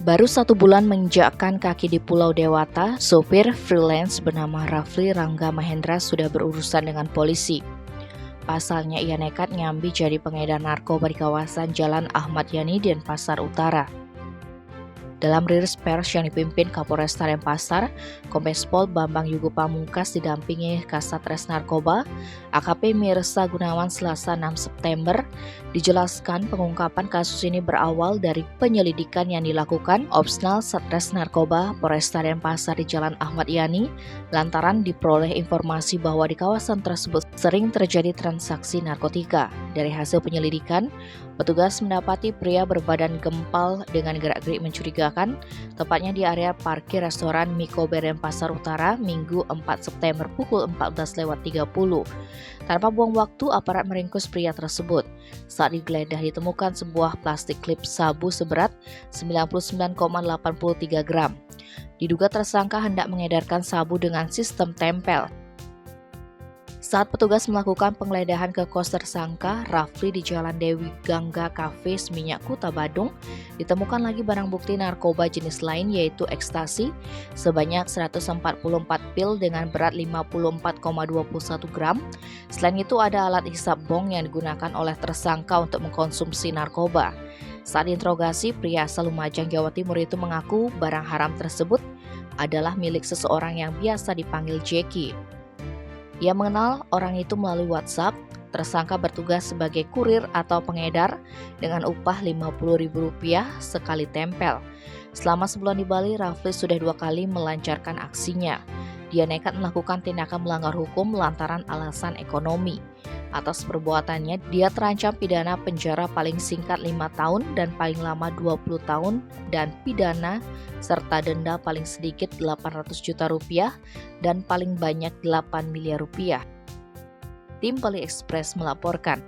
Baru 1 bulan menginjakkan kaki di Pulau Dewata, sopir freelance bernama Rafli Rangga Mahendra sudah berurusan dengan polisi. Pasalnya ia nekat nyambi jadi pengedar narkoba di kawasan Jalan Ahmad Yani dan Pasar Utara. Dalam rilis pers yang dipimpin Kapolresta Denpasar, Kombes Pol Bambang Yugo Pamungkas didampingi Kasatgas Narkoba, AKP Mirsa Gunawan Selasa 6 September, dijelaskan pengungkapan kasus ini berawal dari penyelidikan yang dilakukan Opsnal Satres Narkoba Polresta Denpasar di Jalan Ahmad Yani, lantaran diperoleh informasi bahwa di kawasan tersebut sering terjadi transaksi narkotika. Dari hasil penyelidikan, petugas mendapati pria berbadan gempal dengan gerak-gerik mencurigakan, tepatnya di area parkir restoran Miko Beren Pasar Utara, Minggu 4 September pukul 14.30. Tanpa buang waktu, aparat meringkus pria tersebut. Saat digeledah ditemukan sebuah plastik klip sabu seberat 99,83 gram. Diduga tersangka hendak mengedarkan sabu dengan sistem tempel. Saat petugas melakukan penggeledahan ke kos tersangka, Rafli di Jalan Dewi Gangga Cafe Seminyak Kuta Badung, ditemukan lagi barang bukti narkoba jenis lain yaitu ekstasi sebanyak 144 pil dengan berat 54,21 gram. Selain itu ada alat hisap bong yang digunakan oleh tersangka untuk mengkonsumsi narkoba. Saat diinterogasi, pria asal Lumajang, Jawa Timur itu mengaku barang haram tersebut adalah milik seseorang yang biasa dipanggil Jeki. Ia mengenal orang itu melalui WhatsApp. Tersangka bertugas sebagai kurir atau pengedar dengan upah Rp50.000 sekali tempel. Selama sebulan di Bali, Rafli sudah 2 kali melancarkan aksinya. Dia nekat melakukan tindakan melanggar hukum lantaran alasan ekonomi. Atas perbuatannya, dia terancam pidana penjara paling singkat 5 tahun dan paling lama 20 tahun dan pidana serta denda paling sedikit Rp800 juta dan paling banyak Rp8 miliar. Tim Bali Express melaporkan.